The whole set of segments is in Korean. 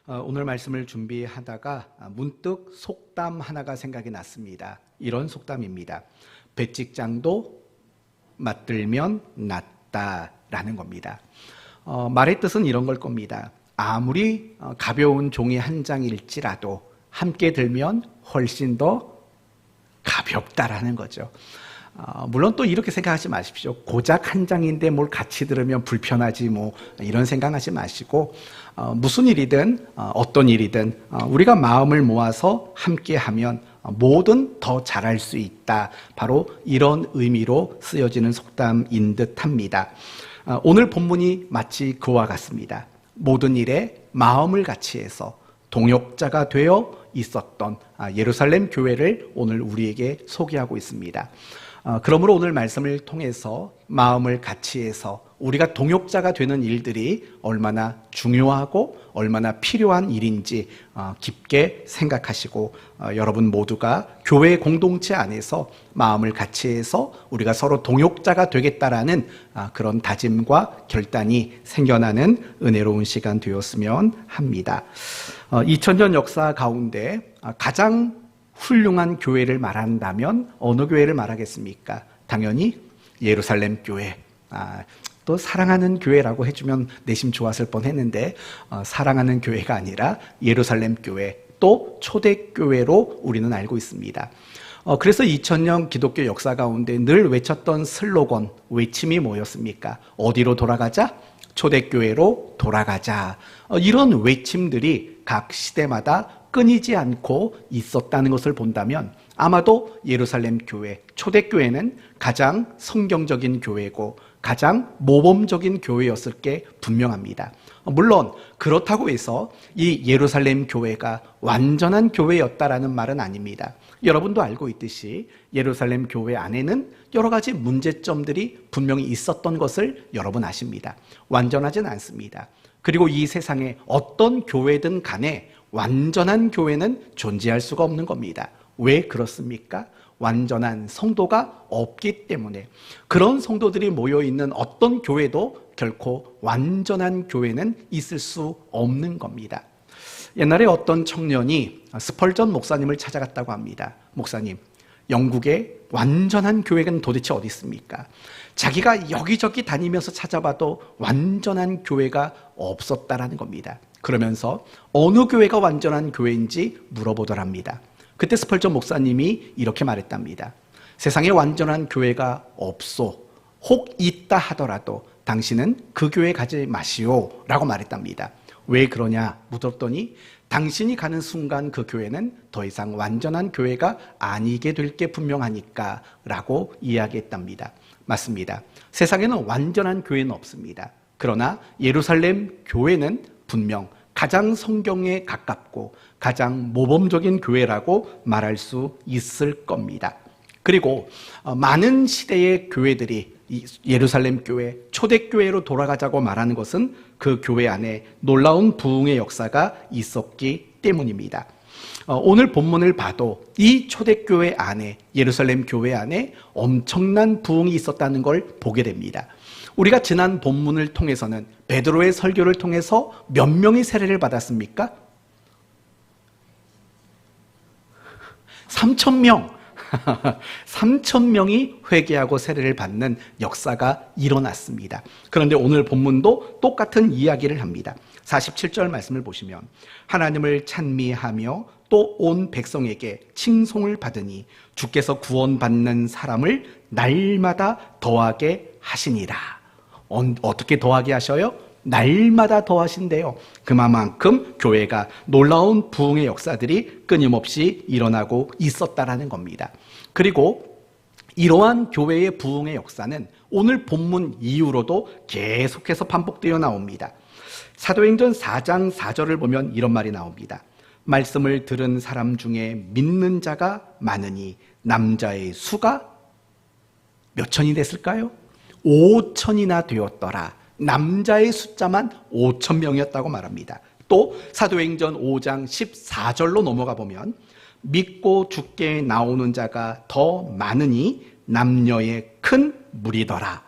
오늘 말씀을 준비하다가 문득 속담 하나가 생각이 났습니다. 이런 속담입니다. 배찍장도 맞들면 낫다라는 겁니다. 말의 뜻은 이런 걸 겁니다. 아무리 가벼운 종이 한 장일지라도 함께 들면 훨씬 더 가볍다라는 거죠. 물론 또 이렇게 생각하지 마십시오. 고작 한 장인데 뭘 같이 들으면 불편하지 뭐 이런 생각하지 마시고 무슨 일이든 어떤 일이든 우리가 마음을 모아서 함께하면 뭐든 더 잘할 수 있다. 바로 이런 의미로 쓰여지는 속담인 듯합니다. 오늘 본문이 마치 그와 같습니다. 모든 일에 마음을 같이 해서 동역자가 되어 있었던 예루살렘 교회를 오늘 우리에게 소개하고 있습니다. 그러므로 오늘 말씀을 통해서 마음을 같이 해서 우리가 동역자가 되는 일들이 얼마나 중요하고 얼마나 필요한 일인지 깊게 생각하시고 여러분 모두가 교회 공동체 안에서 마음을 같이 해서 우리가 서로 동역자가 되겠다라는 그런 다짐과 결단이 생겨나는 은혜로운 시간 되었으면 합니다. 2000년 역사 가운데 가장 훌륭한 교회를 말한다면 어느 교회를 말하겠습니까? 당연히 예루살렘 교회. 또 사랑하는 교회라고 해주면 내심 좋았을 뻔했는데 사랑하는 교회가 아니라 예루살렘 교회, 또 초대교회로 우리는 알고 있습니다. 그래서 2000년 기독교 역사 가운데 늘 외쳤던 슬로건, 외침이 뭐였습니까? 어디로 돌아가자? 초대교회로 돌아가자. 이런 외침들이 각 시대마다 끊이지 않고 있었다는 것을 본다면 아마도 예루살렘 교회, 초대교회는 가장 성경적인 교회고 가장 모범적인 교회였을 게 분명합니다. 물론 그렇다고 해서 이 예루살렘 교회가 완전한 교회였다라는 말은 아닙니다. 여러분도 알고 있듯이 예루살렘 교회 안에는 여러 가지 문제점들이 분명히 있었던 것을 여러분 아십니다. 완전하진 않습니다. 그리고 이 세상에 어떤 교회든 간에 완전한 교회는 존재할 수가 없는 겁니다. 왜 그렇습니까? 완전한 성도가 없기 때문에. 그런 성도들이 모여있는 어떤 교회도 결코 완전한 교회는 있을 수 없는 겁니다. 옛날에 어떤 청년이 스펄전 목사님을 찾아갔다고 합니다. 목사님, 영국에 완전한 교회는 도대체 어디 있습니까? 자기가 여기저기 다니면서 찾아봐도 완전한 교회가 없었다라는 겁니다. 그러면서 어느 교회가 완전한 교회인지 물어보더랍니다. 그때 스펄전 목사님이 이렇게 말했답니다. 세상에 완전한 교회가 없소. 혹 있다 하더라도 당신은 그 교회 가지 마시오 라고 말했답니다. 왜 그러냐 묻었더니 당신이 가는 순간 그 교회는 더 이상 완전한 교회가 아니게 될 게 분명하니까 라고 이야기했답니다. 맞습니다. 세상에는 완전한 교회는 없습니다. 그러나 예루살렘 교회는 분명 가장 성경에 가깝고 가장 모범적인 교회라고 말할 수 있을 겁니다. 그리고 많은 시대의 교회들이 예루살렘 교회, 초대교회로 돌아가자고 말하는 것은 그 교회 안에 놀라운 부흥의 역사가 있었기 때문입니다. 오늘 본문을 봐도 이 초대교회 안에, 예루살렘 교회 안에 엄청난 부흥이 있었다는 걸 보게 됩니다. 우리가 지난 본문을 통해서는 베드로의 설교를 통해서 몇 명이 세례를 받았습니까? 3,000명. 3,000명이 회개하고 세례를 받는 역사가 일어났습니다. 그런데 오늘 본문도 똑같은 이야기를 합니다. 47절 말씀을 보시면 하나님을 찬미하며 또 온 백성에게 칭송을 받으니 주께서 구원받는 사람을 날마다 더하게 하시니라. 어떻게 더하게 하셔요? 날마다 더하신대요. 그만큼 교회가 놀라운 부흥의 역사들이 끊임없이 일어나고 있었다라는 겁니다. 그리고 이러한 교회의 부흥의 역사는 오늘 본문 이후로도 계속해서 반복되어 나옵니다. 사도행전 4장 4절을 보면 이런 말이 나옵니다. 말씀을 들은 사람 중에 믿는 자가 많으니 남자의 수가 몇 천이 됐을까요? 5천이나 되었더라. 남자의 숫자만 5,000명이었다고 말합니다. 또 사도행전 5장 14절로 넘어가 보면 믿고 주께 나오는 자가 더 많으니 남녀의 큰 무리더라.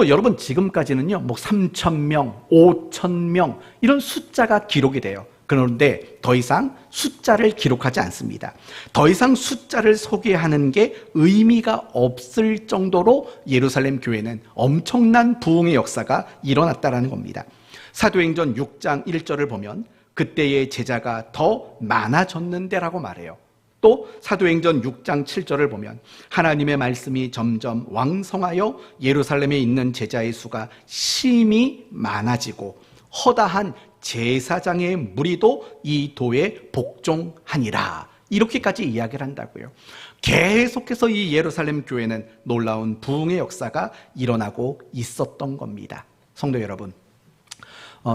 여러분 지금까지는요 3,000명, 5,000명 이런 숫자가 기록이 돼요. 그런데 더 이상 숫자를 기록하지 않습니다. 더 이상 숫자를 소개하는 게 의미가 없을 정도로 예루살렘 교회는 엄청난 부흥의 역사가 일어났다는 겁니다. 사도행전 6장 1절을 보면 그때의 제자가 더 많아졌는데라고 말해요. 또 사도행전 6장 7절을 보면 하나님의 말씀이 점점 왕성하여 예루살렘에 있는 제자의 수가 심히 많아지고 허다한 제사장의 무리도 이 도에 복종하니라. 이렇게까지 이야기를 한다고요. 계속해서 이 예루살렘 교회는 놀라운 부흥의 역사가 일어나고 있었던 겁니다. 성도 여러분,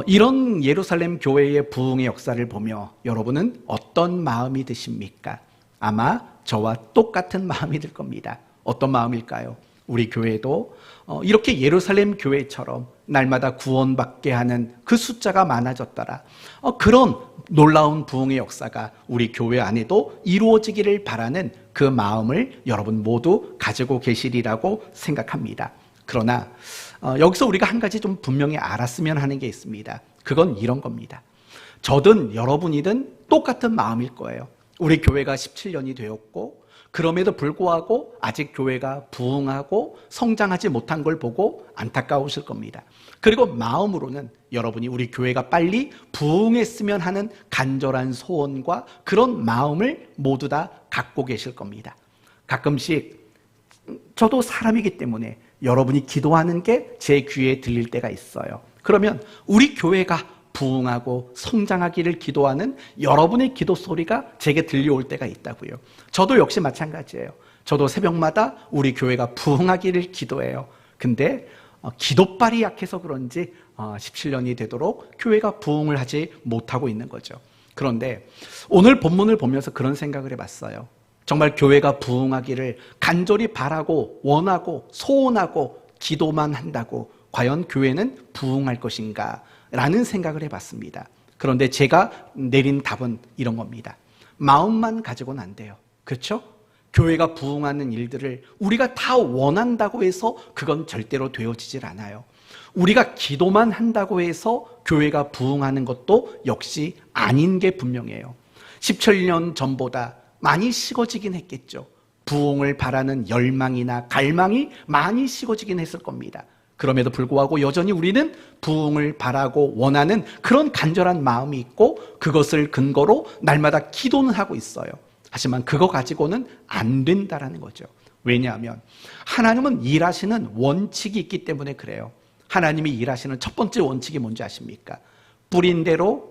이런 예루살렘 교회의 부흥의 역사를 보며 여러분은 어떤 마음이 드십니까? 아마 저와 똑같은 마음이 들 겁니다. 어떤 마음일까요? 우리 교회도 이렇게 예루살렘 교회처럼 날마다 구원받게 하는 그 숫자가 많아졌더라. 그런 놀라운 부흥의 역사가 우리 교회 안에도 이루어지기를 바라는 그 마음을 여러분 모두 가지고 계시리라고 생각합니다. 그러나 여기서 우리가 한 가지 좀 분명히 알았으면 하는 게 있습니다. 그건 이런 겁니다. 저든 여러분이든 똑같은 마음일 거예요. 우리 교회가 17년이 되었고 그럼에도 불구하고 아직 교회가 부흥하고 성장하지 못한 걸 보고 안타까우실 겁니다. 그리고 마음으로는 여러분이 우리 교회가 빨리 부흥했으면 하는 간절한 소원과 그런 마음을 모두 다 갖고 계실 겁니다. 가끔씩 저도 사람이기 때문에 여러분이 기도하는 게 제 귀에 들릴 때가 있어요. 그러면 우리 교회가 부흥하고 성장하기를 기도하는 여러분의 기도 소리가 제게 들려올 때가 있다고요. 저도 역시 마찬가지예요. 저도 새벽마다 우리 교회가 부흥하기를 기도해요. 근데 기도빨이 약해서 그런지 17년이 되도록 교회가 부흥을 하지 못하고 있는 거죠. 그런데 오늘 본문을 보면서 그런 생각을 해봤어요. 정말 교회가 부흥하기를 간절히 바라고 원하고 소원하고 기도만 한다고 과연 교회는 부흥할 것인가? 라는 생각을 해봤습니다. 그런데 제가 내린 답은 이런 겁니다. 마음만 가지고는 안 돼요. 그렇죠? 교회가 부흥하는 일들을 우리가 다 원한다고 해서 그건 절대로 되어지질 않아요. 우리가 기도만 한다고 해서 교회가 부흥하는 것도 역시 아닌 게 분명해요. 17년 전보다 많이 식어지긴 했겠죠. 부흥을 바라는 열망이나 갈망이 많이 식어지긴 했을 겁니다. 그럼에도 불구하고 여전히 우리는 부흥을 바라고 원하는 그런 간절한 마음이 있고 그것을 근거로 날마다 기도는 하고 있어요. 하지만 그거 가지고는 안 된다라는 거죠. 왜냐하면 하나님은 일하시는 원칙이 있기 때문에 그래요. 하나님이 일하시는 첫 번째 원칙이 뭔지 아십니까? 뿌린 대로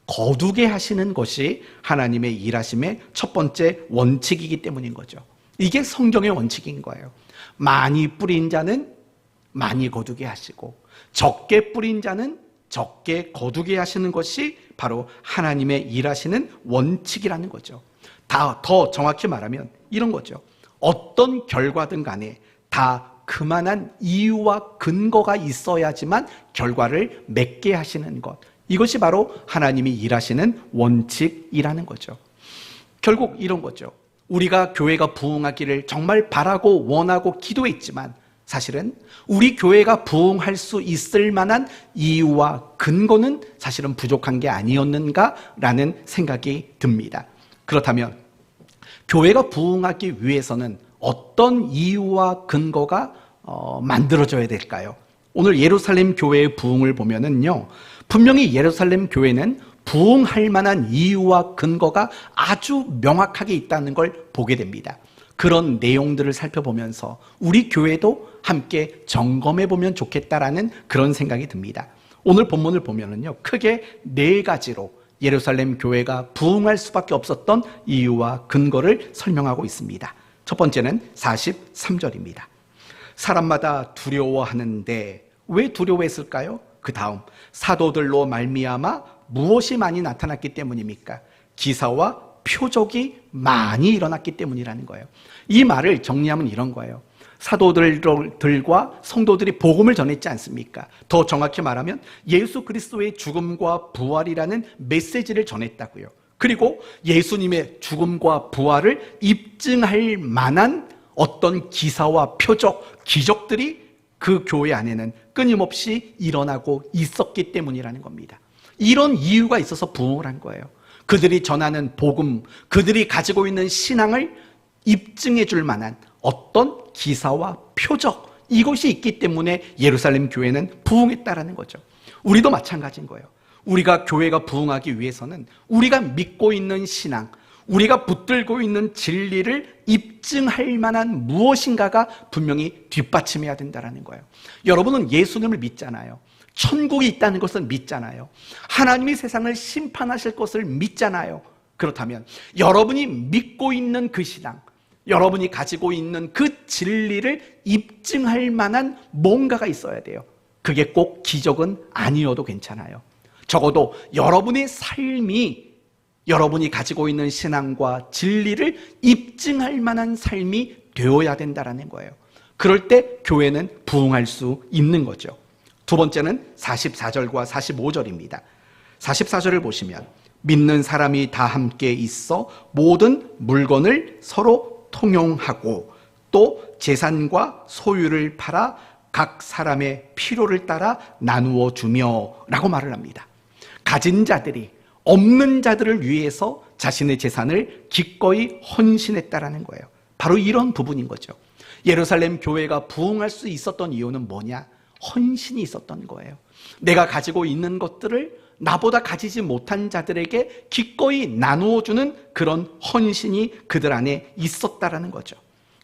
거두게 하시는 것이 하나님의 일하심의 첫 번째 원칙이기 때문인 거죠. 이게 성경의 원칙인 거예요. 많이 뿌린 자는 많이 거두게 하시고 적게 뿌린 자는 적게 거두게 하시는 것이 바로 하나님의 일하시는 원칙이라는 거죠. 더 정확히 말하면 이런 거죠. 어떤 결과든 간에 다 그만한 이유와 근거가 있어야지만 결과를 맺게 하시는 것. 이것이 바로 하나님이 일하시는 원칙이라는 거죠. 결국 이런 거죠. 우리가 교회가 부흥하기를 정말 바라고 원하고 기도했지만 사실은 우리 교회가 부흥할 수 있을 만한 이유와 근거는 사실은 부족한 게 아니었는가라는 생각이 듭니다. 그렇다면 교회가 부흥하기 위해서는 어떤 이유와 근거가 만들어져야 될까요? 오늘 예루살렘 교회의 부흥을 보면은요, 분명히 예루살렘 교회는 부흥할 만한 이유와 근거가 아주 명확하게 있다는 걸 보게 됩니다. 그런 내용들을 살펴보면서 우리 교회도 함께 점검해 보면 좋겠다라는 그런 생각이 듭니다. 오늘 본문을 보면은요, 크게 4가지로 예루살렘 교회가 부흥할 수밖에 없었던 이유와 근거를 설명하고 있습니다. 첫 번째는 43절입니다. 사람마다 두려워하는데 왜 두려워했을까요? 그 다음 사도들로 말미암아 무엇이 많이 나타났기 때문입니까? 기사와 표적이 많이 일어났기 때문이라는 거예요. 이 말을 정리하면 이런 거예요. 사도들과 성도들이 복음을 전했지 않습니까? 더 정확히 말하면 예수 그리스도의 죽음과 부활이라는 메시지를 전했다고요. 그리고 예수님의 죽음과 부활을 입증할 만한 어떤 기사와 표적, 기적들이 그 교회 안에는 끊임없이 일어나고 있었기 때문이라는 겁니다. 이런 이유가 있어서 부흥을 한 거예요. 그들이 전하는 복음, 그들이 가지고 있는 신앙을 입증해 줄 만한 어떤 기사와 표적, 이것이 있기 때문에 예루살렘 교회는 부흥했다라는 거죠. 우리도 마찬가지인 거예요. 우리가 교회가 부흥하기 위해서는 우리가 믿고 있는 신앙, 우리가 붙들고 있는 진리를 입증할 만한 무엇인가가 분명히 뒷받침해야 된다는 거예요. 여러분은 예수님을 믿잖아요. 천국이 있다는 것을 믿잖아요. 하나님이 세상을 심판하실 것을 믿잖아요. 그렇다면 여러분이 믿고 있는 그 신앙, 여러분이 가지고 있는 그 진리를 입증할 만한 뭔가가 있어야 돼요. 그게 꼭 기적은 아니어도 괜찮아요. 적어도 여러분의 삶이 여러분이 가지고 있는 신앙과 진리를 입증할 만한 삶이 되어야 된다는 거예요. 그럴 때 교회는 부흥할 수 있는 거죠. 두 번째는 44절과 45절입니다. 44절을 보시면 믿는 사람이 다 함께 있어 모든 물건을 서로 통용하고 또 재산과 소유를 팔아 각 사람의 필요를 따라 나누어 주며 라고 말을 합니다. 가진 자들이 없는 자들을 위해서 자신의 재산을 기꺼이 헌신했다라는 거예요. 바로 이런 부분인 거죠. 예루살렘 교회가 부흥할 수 있었던 이유는 뭐냐? 헌신이 있었던 거예요. 내가 가지고 있는 것들을 나보다 가지지 못한 자들에게 기꺼이 나누어 주는 그런 헌신이 그들 안에 있었다라는 거죠.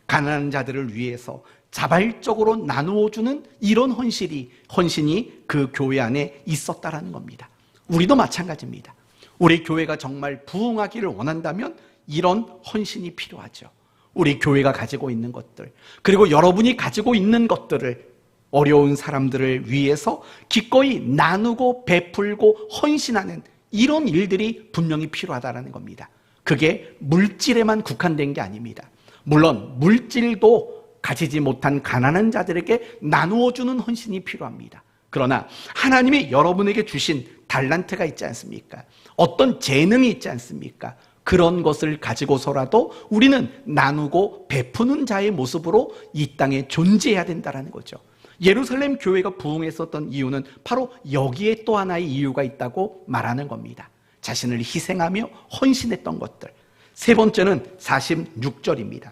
가난한 자들을 위해서 자발적으로 나누어 주는 이런 헌신이 그 교회 안에 있었다라는 겁니다. 우리도 마찬가지입니다. 우리 교회가 정말 부흥하기를 원한다면 이런 헌신이 필요하죠. 우리 교회가 가지고 있는 것들, 그리고 여러분이 가지고 있는 것들을 어려운 사람들을 위해서 기꺼이 나누고 베풀고 헌신하는 이런 일들이 분명히 필요하다는 겁니다. 그게 물질에만 국한된 게 아닙니다. 물론 물질도 가지지 못한 가난한 자들에게 나누어 주는 헌신이 필요합니다. 그러나 하나님이 여러분에게 주신 달란트가 있지 않습니까? 어떤 재능이 있지 않습니까? 그런 것을 가지고서라도 우리는 나누고 베푸는 자의 모습으로 이 땅에 존재해야 된다는 거죠. 예루살렘 교회가 부흥했었던 이유는 바로 여기에 또 하나의 이유가 있다고 말하는 겁니다. 자신을 희생하며 헌신했던 것들. 세 번째는 46절입니다.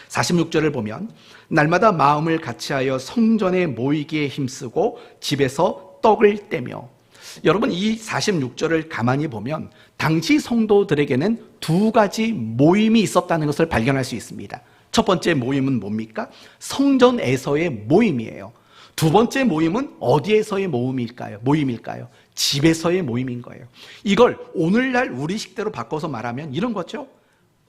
46절을 보면 날마다 마음을 같이하여 성전에 모이기에 힘쓰고 집에서 떡을 떼며. 여러분, 이 46절을 가만히 보면 당시 성도들에게는 두 가지 모임이 있었다는 것을 발견할 수 있습니다. 첫 번째 모임은 뭡니까? 성전에서의 모임이에요. 두 번째 모임은 어디에서의 모임일까요? 집에서의 모임인 거예요. 이걸 오늘날 우리식대로 바꿔서 말하면 이런 거죠.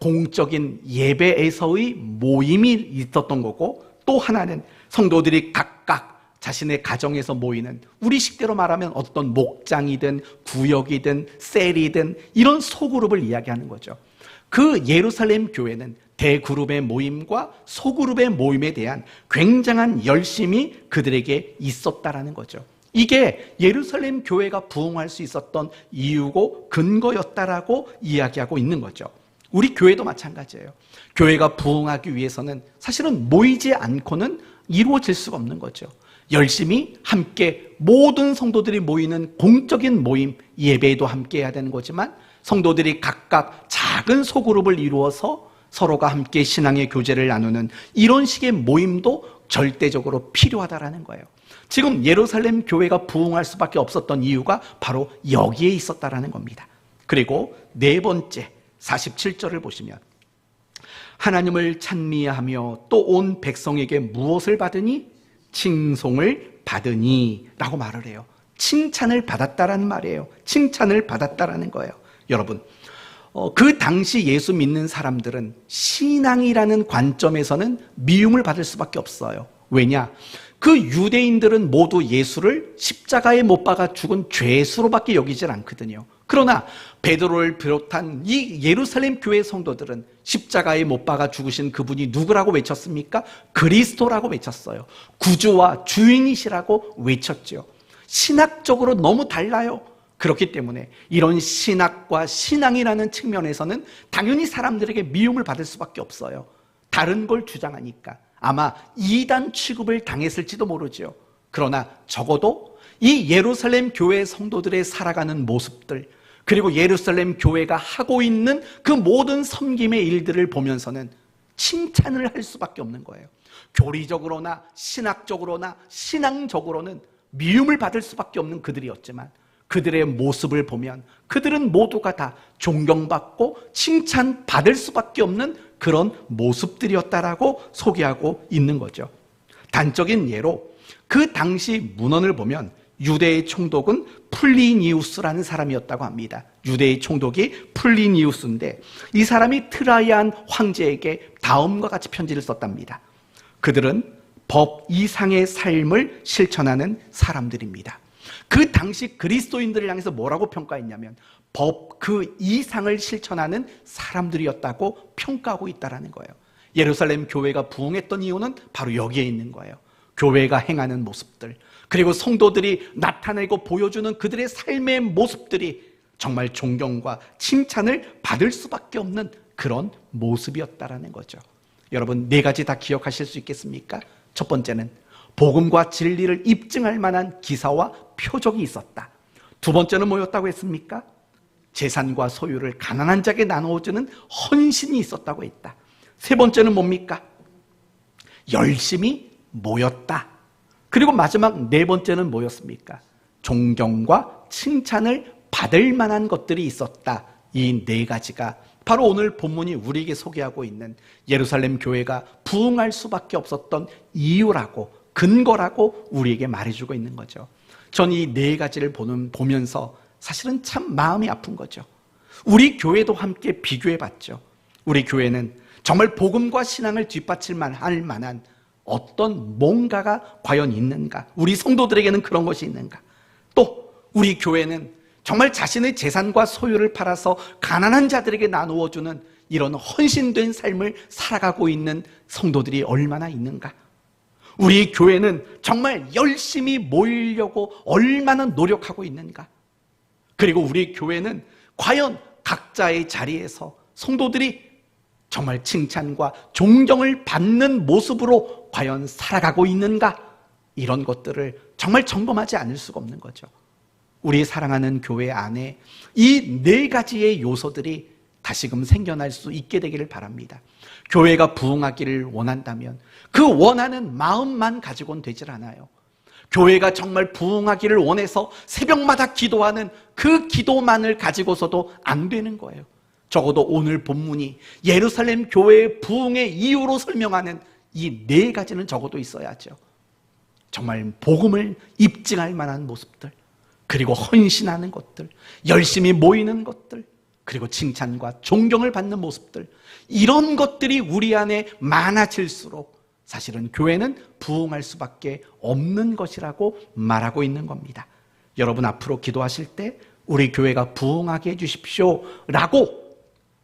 공적인 예배에서의 모임이 있었던 거고, 또 하나는 성도들이 각각 자신의 가정에서 모이는, 우리식대로 말하면 어떤 목장이든 구역이든 셀이든 이런 소그룹을 이야기하는 거죠. 그 예루살렘 교회는 대그룹의 모임과 소그룹의 모임에 대한 굉장한 열심이 그들에게 있었다라는 거죠. 이게 예루살렘 교회가 부흥할 수 있었던 이유고 근거였다라고 이야기하고 있는 거죠. 우리 교회도 마찬가지예요. 교회가 부흥하기 위해서는 사실은 모이지 않고는 이루어질 수가 없는 거죠. 열심히 함께 모든 성도들이 모이는 공적인 모임, 예배에도 함께 해야 되는 거지만 성도들이 각각 작은 소그룹을 이루어서 서로가 함께 신앙의 교제를 나누는 이런 식의 모임도 절대적으로 필요하다라는 거예요. 지금 예루살렘 교회가 부흥할 수밖에 없었던 이유가 바로 여기에 있었다라는 겁니다. 그리고 네 번째 47절을 보시면 하나님을 찬미하며 또 온 백성에게 무엇을 받으니? 칭송을 받으니 라고 말을 해요. 칭찬을 받았다라는 말이에요. 칭찬을 받았다라는 거예요. 여러분, 그 당시 예수 믿는 사람들은 신앙이라는 관점에서는 미움을 받을 수밖에 없어요. 왜냐? 그 유대인들은 모두 예수를 십자가에 못 박아 죽은 죄수로밖에 여기질 않거든요. 그러나 베드로를 비롯한 이 예루살렘 교회 성도들은 십자가에 못 박아 죽으신 그분이 누구라고 외쳤습니까? 그리스도라고 외쳤어요. 구주와 주인이시라고 외쳤죠. 신학적으로 너무 달라요. 그렇기 때문에 이런 신학과 신앙이라는 측면에서는 당연히 사람들에게 미움을 받을 수밖에 없어요. 다른 걸 주장하니까 아마 이단 취급을 당했을지도 모르죠. 그러나 적어도 이 예루살렘 교회 성도들의 살아가는 모습들, 그리고 예루살렘 교회가 하고 있는 그 모든 섬김의 일들을 보면서는 칭찬을 할 수밖에 없는 거예요. 교리적으로나 신학적으로나 신앙적으로는 미움을 받을 수밖에 없는 그들이었지만 그들의 모습을 보면 그들은 모두가 다 존경받고 칭찬받을 수밖에 없는 그런 모습들이었다라고 소개하고 있는 거죠. 단적인 예로 그 당시 문헌을 보면 유대의 총독은 플리니우스라는 사람이었다고 합니다. 유대의 총독이 플리니우스인데 이 사람이 트라이안 황제에게 다음과 같이 편지를 썼답니다. 그들은 법 이상의 삶을 실천하는 사람들입니다. 그 당시 그리스도인들을 향해서 뭐라고 평가했냐면 법 그 이상을 실천하는 사람들이었다고 평가하고 있다는 거예요. 예루살렘 교회가 부흥했던 이유는 바로 여기에 있는 거예요. 교회가 행하는 모습들, 그리고 성도들이 나타내고 보여주는 그들의 삶의 모습들이 정말 존경과 칭찬을 받을 수밖에 없는 그런 모습이었다라는 거죠. 여러분, 네 가지 다 기억하실 수 있겠습니까? 첫 번째는 복음과 진리를 입증할 만한 기사와 표적이 있었다. 두 번째는 뭐였다고 했습니까? 재산과 소유를 가난한 자에게 나누어주는 헌신이 있었다고 했다. 세 번째는 뭡니까? 열심히 모였다. 그리고 마지막 네 번째는 뭐였습니까? 존경과 칭찬을 받을 만한 것들이 있었다. 이 네 가지가 바로 오늘 본문이 우리에게 소개하고 있는 예루살렘 교회가 부흥할 수밖에 없었던 이유라고, 근거라고 우리에게 말해주고 있는 거죠. 전 이 네 가지를 보면서 사실은 참 마음이 아픈 거죠. 우리 교회도 함께 비교해 봤죠. 우리 교회는 정말 복음과 신앙을 뒷받침할 만한 어떤 뭔가가 과연 있는가? 우리 성도들에게는 그런 것이 있는가? 또 우리 교회는 정말 자신의 재산과 소유를 팔아서 가난한 자들에게 나누어 주는 이런 헌신된 삶을 살아가고 있는 성도들이 얼마나 있는가? 우리 교회는 정말 열심히 모이려고 얼마나 노력하고 있는가? 그리고 우리 교회는 과연 각자의 자리에서 성도들이 정말 칭찬과 존경을 받는 모습으로 과연 살아가고 있는가? 이런 것들을 정말 점검하지 않을 수가 없는 거죠. 우리 사랑하는 교회 안에 이 네 가지의 요소들이 다시금 생겨날 수 있게 되기를 바랍니다. 교회가 부흥하기를 원한다면 그 원하는 마음만 가지고는 되질 않아요. 교회가 정말 부흥하기를 원해서 새벽마다 기도하는 그 기도만을 가지고서도 안 되는 거예요. 적어도 오늘 본문이 예루살렘 교회의 부흥의 이유로 설명하는 이 네 가지는 적어도 있어야죠. 정말 복음을 입증할 만한 모습들, 그리고 헌신하는 것들, 열심히 모이는 것들, 그리고 칭찬과 존경을 받는 모습들, 이런 것들이 우리 안에 많아질수록 사실은 교회는 부흥할 수밖에 없는 것이라고 말하고 있는 겁니다. 여러분, 앞으로 기도하실 때 우리 교회가 부흥하게 해주십시오 라고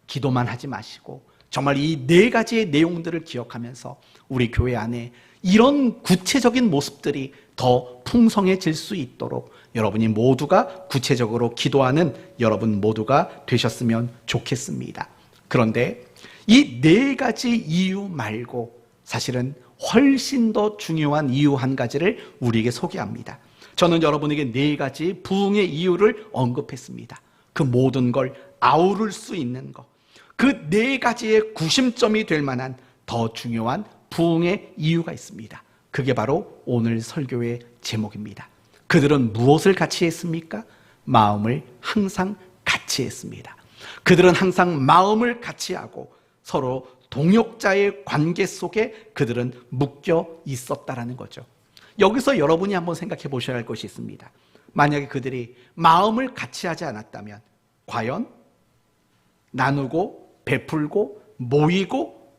기도만 하지 마시고 정말 이 네 가지의 내용들을 기억하면서 우리 교회 안에 이런 구체적인 모습들이 더 풍성해질 수 있도록 여러분이 모두가 구체적으로 기도하는 여러분 모두가 되셨으면 좋겠습니다. 그런데 이 네 가지 이유 말고 사실은 훨씬 더 중요한 이유 한 가지를 우리에게 소개합니다. 저는 여러분에게 네 가지 부흥의 이유를 언급했습니다. 그 모든 걸 아우를 수 있는 것, 그 네 가지의 구심점이 될 만한 더 중요한 부흥의 이유가 있습니다. 그게 바로 오늘 설교의 제목입니다. 그들은 무엇을 같이 했습니까? 마음을 항상 같이 했습니다. 그들은 항상 마음을 같이 하고 서로 동역자의 관계 속에 그들은 묶여 있었다라는 거죠. 여기서 여러분이 한번 생각해 보셔야 할 것이 있습니다. 만약에 그들이 마음을 같이 하지 않았다면 과연 나누고 베풀고 모이고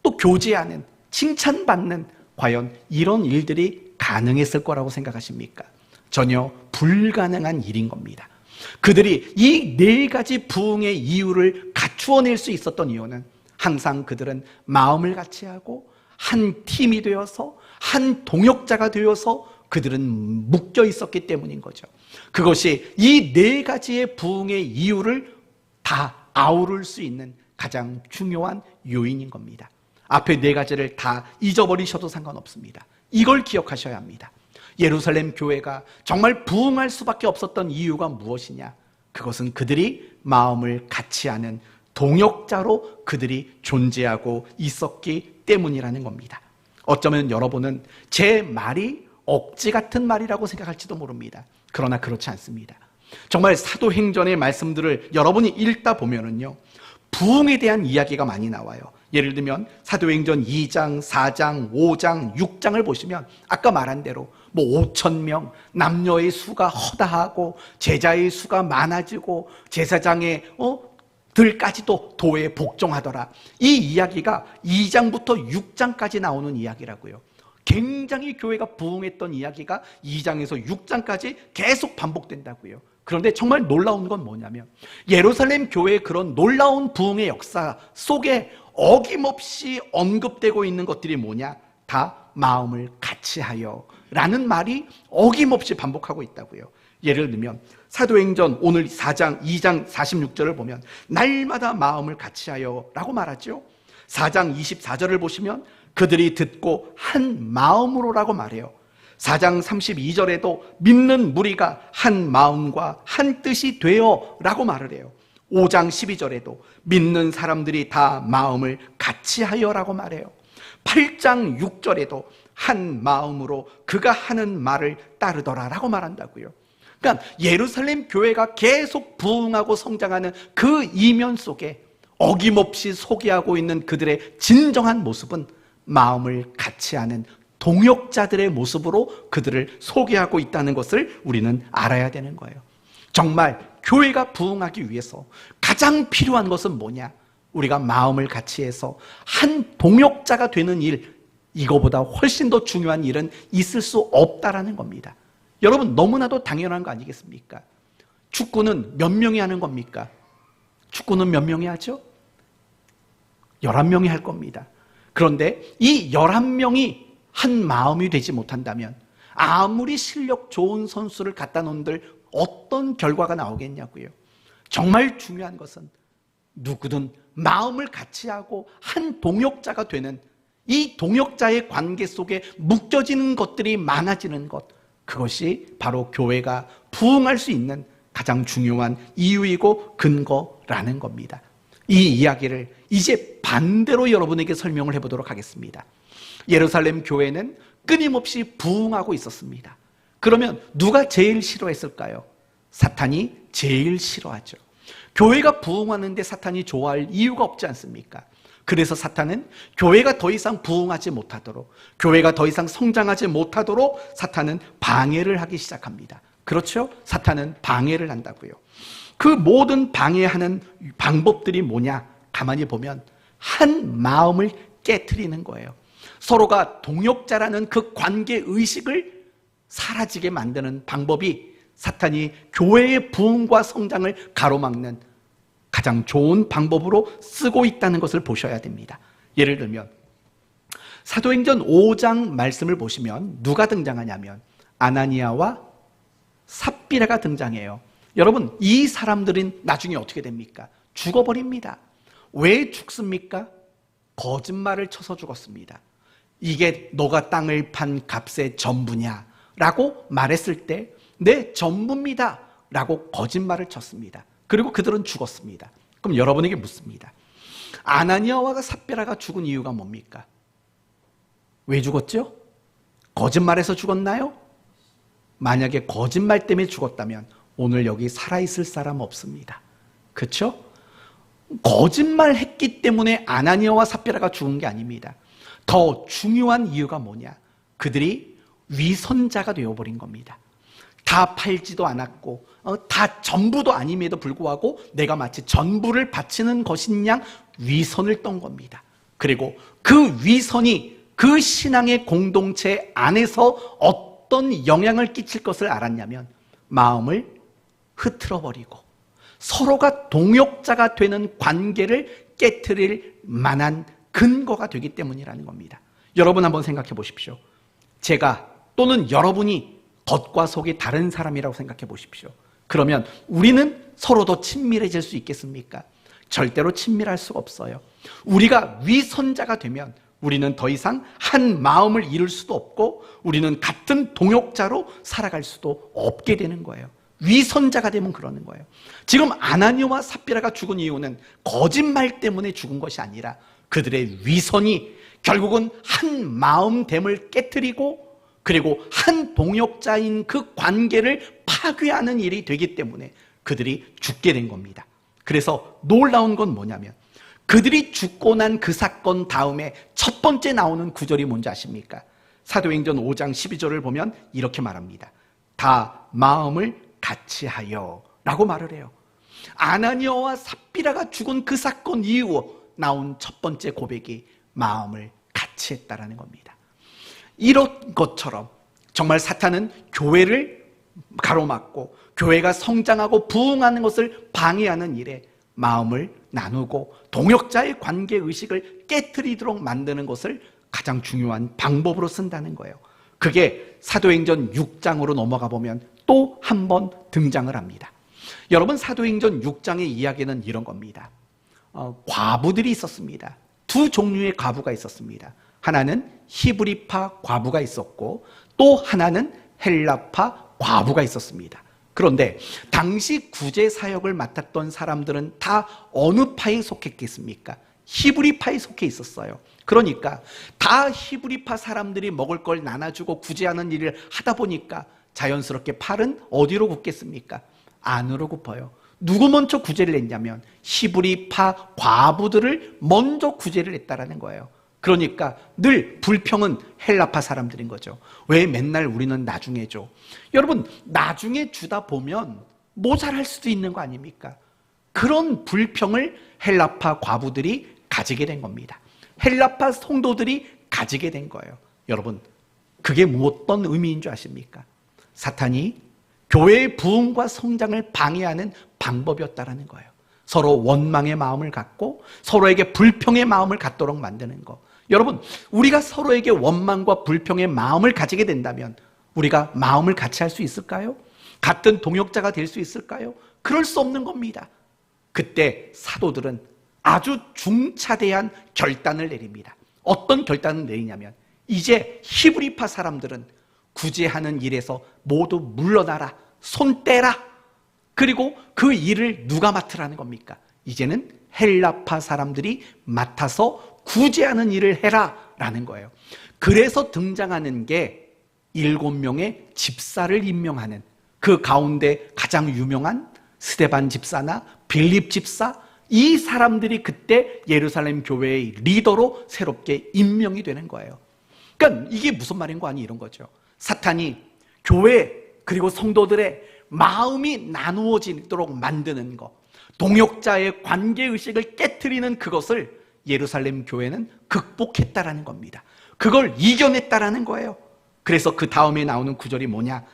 또 교제하는, 칭찬받는 과연 이런 일들이 가능했을 거라고 생각하십니까? 전혀 불가능한 일인 겁니다. 그들이 이 네 가지 부흥의 이유를 갖추어낼 수 있었던 이유는 항상 그들은 마음을 같이 하고 한 팀이 되어서 한 동역자가 되어서 그들은 묶여 있었기 때문인 거죠. 그것이 이 네 가지의 부흥의 이유를 다 아우를 수 있는 가장 중요한 요인인 겁니다. 앞에 네 가지를 다 잊어버리셔도 상관없습니다. 이걸 기억하셔야 합니다. 예루살렘 교회가 정말 부흥할 수밖에 없었던 이유가 무엇이냐? 그것은 그들이 마음을 같이 하는 동역자로 그들이 존재하고 있었기 때문이라는 겁니다. 어쩌면 여러분은 제 말이 억지 같은 말이라고 생각할지도 모릅니다. 그러나 그렇지 않습니다. 정말 사도행전의 말씀들을 여러분이 읽다 보면은요, 부흥에 대한 이야기가 많이 나와요. 예를 들면 사도행전 2장, 4장, 5장, 6장을 보시면 아까 말한 대로 5,000명, 남녀의 수가 허다하고 제자의 수가 많아지고 제사장의 들까지도 도에 복종하더라. 이 이야기가 2장부터 6장까지 나오는 이야기라고요. 굉장히 교회가 부흥했던 이야기가 2장에서 6장까지 계속 반복된다고요. 그런데 정말 놀라운 건 뭐냐면 예루살렘 교회의 그런 놀라운 부흥의 역사 속에 어김없이 언급되고 있는 것들이 뭐냐? 다 마음을 같이 하여 라는 말이 어김없이 반복하고 있다고요. 예를 들면 사도행전 오늘 4장 2장 46절을 보면 날마다 마음을 같이 하여 라고 말하죠. 4장 24절을 보시면 그들이 듣고 한 마음으로 라고 말해요. 4장 32절에도 믿는 무리가 한 마음과 한 뜻이 되어 라고 말을 해요. 5장 12절에도 믿는 사람들이 다 마음을 같이 하여 라고 말해요. 8장 6절에도 한 마음으로 그가 하는 말을 따르더라 라고 말한다고요. 그러니까 예루살렘 교회가 계속 부흥하고 성장하는 그 이면 속에 어김없이 소개하고 있는 그들의 진정한 모습은 마음을 같이 하는 동역자들의 모습으로 그들을 소개하고 있다는 것을 우리는 알아야 되는 거예요. 정말 교회가 부흥하기 위해서 가장 필요한 것은 뭐냐? 우리가 마음을 같이 해서 한 동역자가 되는 일, 이거보다 훨씬 더 중요한 일은 있을 수 없다라는 겁니다. 여러분, 너무나도 당연한 거 아니겠습니까? 축구는 몇 명이 하는 겁니까? 축구는 몇 명이 하죠? 11명이 할 겁니다. 그런데 이 11명이 한 마음이 되지 못한다면 아무리 실력 좋은 선수를 갖다 놓은들 어떤 결과가 나오겠냐고요. 정말 중요한 것은 누구든 마음을 같이 하고 한 동역자가 되는 이 동역자의 관계 속에 묶여지는 것들이 많아지는 것, 그것이 바로 교회가 부흥할 수 있는 가장 중요한 이유이고 근거라는 겁니다. 이 이야기를 이제 반대로 여러분에게 설명을 해보도록 하겠습니다. 예루살렘 교회는 끊임없이 부흥하고 있었습니다. 그러면 누가 제일 싫어했을까요? 사탄이 제일 싫어하죠. 교회가 부흥하는데 사탄이 좋아할 이유가 없지 않습니까? 그래서 사탄은 교회가 더 이상 부흥하지 못하도록, 교회가 더 이상 성장하지 못하도록 사탄은 방해를 하기 시작합니다. 그렇죠? 사탄은 방해를 한다고요. 그 모든 방해하는 방법들이 뭐냐? 가만히 보면 한 마음을 깨트리는 거예요. 서로가 동역자라는 그 관계의식을 사라지게 만드는 방법이 사탄이 교회의 부흥과 성장을 가로막는 가장 좋은 방법으로 쓰고 있다는 것을 보셔야 됩니다. 예를 들면 사도행전 5장 말씀을 보시면 누가 등장하냐면 아나니아와 삽비라가 등장해요. 여러분, 이 사람들은 나중에 어떻게 됩니까? 죽어버립니다. 왜 죽습니까? 거짓말을 쳐서 죽었습니다. 이게 너가 땅을 판 값의 전부냐? 라고 말했을 때 네, 전부입니다. 라고 거짓말을 쳤습니다. 그리고 그들은 죽었습니다. 그럼 여러분에게 묻습니다. 아나니아와 삽비라가 죽은 이유가 뭡니까? 왜 죽었죠? 거짓말해서 죽었나요? 만약에 거짓말 때문에 죽었다면 오늘 여기 살아있을 사람 없습니다. 그렇죠? 거짓말했기 때문에 아나니아와 삽비라가 죽은 게 아닙니다. 더 중요한 이유가 뭐냐? 그들이 위선자가 되어버린 겁니다. 다 팔지도 않았고 다 전부도 아님에도 불구하고 내가 마치 전부를 바치는 것인 양 위선을 떤 겁니다. 그리고 그 위선이 그 신앙의 공동체 안에서 어떤 영향을 끼칠 것을 알았냐면 마음을 흐트러버리고 서로가 동역자가 되는 관계를 깨트릴 만한 근거가 되기 때문이라는 겁니다. 여러분 한번 생각해 보십시오. 제가 또는 여러분이 겉과 속이 다른 사람이라고 생각해 보십시오. 그러면 우리는 서로 더 친밀해질 수 있겠습니까? 절대로 친밀할 수가 없어요. 우리가 위선자가 되면 우리는 더 이상 한 마음을 이룰 수도 없고 우리는 같은 동역자로 살아갈 수도 없게 되는 거예요. 위선자가 되면 그러는 거예요. 지금 아나니아와 삽비라가 죽은 이유는 거짓말 때문에 죽은 것이 아니라 그들의 위선이 결국은 한 마음됨을 깨트리고 그리고 한 동역자인 그 관계를 파괴하는 일이 되기 때문에 그들이 죽게 된 겁니다. 그래서 놀라운 건 뭐냐면 그들이 죽고 난 그 사건 다음에 첫 번째 나오는 구절이 뭔지 아십니까? 사도행전 5장 12절을 보면 이렇게 말합니다. 다 마음을 같이하여 라고 말을 해요. 아나니아와 삽비라가 죽은 그 사건 이후 나온 첫 번째 고백이 마음을 같이 했다라는 겁니다. 이런 것처럼 정말 사탄은 교회를 가로막고 교회가 성장하고 부흥하는 것을 방해하는 일에 마음을 나누고 동역자의 관계의식을 깨트리도록 만드는 것을 가장 중요한 방법으로 쓴다는 거예요. 그게 사도행전 6장으로 넘어가 보면 또 한 번 등장을 합니다. 여러분, 사도행전 6장의 이야기는 이런 겁니다. 과부들이 있었습니다. 두 종류의 과부가 있었습니다. 하나는 히브리파 과부가 있었고 또 하나는 헬라파 과부가 있었습니다. 그런데 당시 구제 사역을 맡았던 사람들은 다 어느 파에 속했겠습니까? 히브리파에 속해 있었어요. 그러니까 다 히브리파 사람들이 먹을 걸 나눠주고 구제하는 일을 하다 보니까 자연스럽게 팔은 어디로 굽겠습니까? 안으로 굽어요. 누구 먼저 구제를 했냐면 히브리파 과부들을 먼저 구제를 했다라는 거예요. 그러니까 늘 불평은 헬라파 사람들인 거죠. 왜 맨날 우리는 나중에 줘? 여러분, 나중에 주다 보면 모자랄 수도 있는 거 아닙니까? 그런 불평을 헬라파 과부들이 가지게 된 겁니다. 헬라파 성도들이 가지게 된 거예요. 여러분, 그게 어떤 의미인 줄 아십니까? 사탄이 교회의 부흥과 성장을 방해하는 방법이었다라는 거예요. 서로 원망의 마음을 갖고 서로에게 불평의 마음을 갖도록 만드는 거. 여러분, 우리가 서로에게 원망과 불평의 마음을 가지게 된다면 우리가 마음을 같이 할 수 있을까요? 같은 동역자가 될 수 있을까요? 그럴 수 없는 겁니다. 그때 사도들은 아주 중차대한 결단을 내립니다. 어떤 결단을 내리냐면 이제 히브리파 사람들은 구제하는 일에서 모두 물러나라, 손 떼라. 그리고 그 일을 누가 맡으라는 겁니까? 이제는 헬라파 사람들이 맡아서 구제하는 일을 해라 라는 거예요. 그래서 등장하는 게 7명의 집사를 임명하는, 그 가운데 가장 유명한 스데반 집사나 빌립 집사, 이 사람들이 그때 예루살렘 교회의 리더로 새롭게 임명이 되는 거예요. 그러니까 이게 무슨 말인 거 아니, 이런 거죠. 사탄이 교회 그리고 성도들의 마음이 나누어지도록 만드는 것, 동역자의 관계의식을 깨트리는 그것을 예루살렘 교회는 극복했다라는 겁니다. 그걸 이겨냈다라는 거예요. 그래서 그 다음에 나오는 구절이 뭐냐?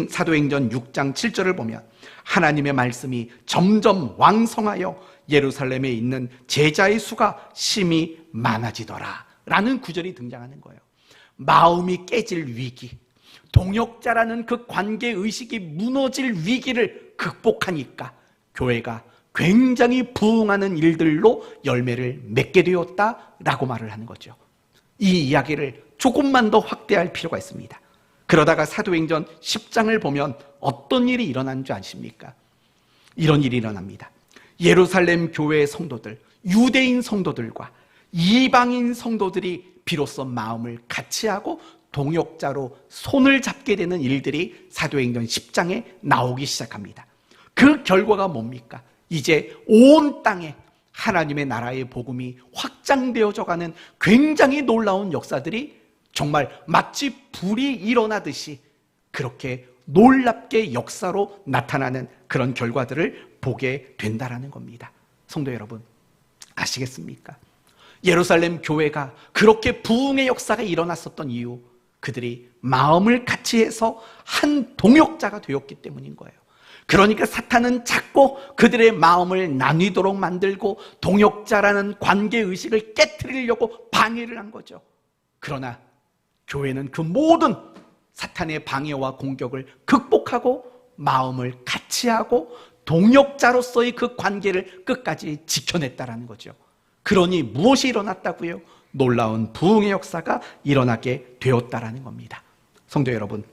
사도행전 6장 7절을 보면 하나님의 말씀이 점점 왕성하여 예루살렘에 있는 제자의 수가 심히 많아지더라 라는 구절이 등장하는 거예요. 마음이 깨질 위기, 동역자라는 그 관계의식이 무너질 위기를 극복하니까 교회가 굉장히 부흥하는 일들로 열매를 맺게 되었다라고 말을 하는 거죠. 이 이야기를 조금만 더 확대할 필요가 있습니다. 그러다가 사도행전 10장을 보면 어떤 일이 일어난 줄 아십니까? 이런 일이 일어납니다. 예루살렘 교회의 성도들, 유대인 성도들과 이방인 성도들이 비로소 마음을 같이 하고 동역자로 손을 잡게 되는 일들이 사도행전 10장에 나오기 시작합니다. 그 결과가 뭡니까? 이제 온 땅에 하나님의 나라의 복음이 확장되어져 가는 굉장히 놀라운 역사들이 정말 마치 불이 일어나듯이 그렇게 놀랍게 역사로 나타나는 그런 결과들을 보게 된다라는 겁니다. 성도 여러분, 아시겠습니까? 예루살렘 교회가 그렇게 부흥의 역사가 일어났었던 이유, 그들이 마음을 같이 해서 한 동역자가 되었기 때문인 거예요. 그러니까 사탄은 자꾸 그들의 마음을 나뉘도록 만들고 동역자라는 관계의식을 깨트리려고 방해를 한 거죠. 그러나 교회는 그 모든 사탄의 방해와 공격을 극복하고 마음을 같이 하고 동역자로서의 그 관계를 끝까지 지켜냈다라는 거죠. 그러니 무엇이 일어났다고요? 놀라운 부흥의 역사가 일어나게 되었다라는 겁니다. 성도 여러분,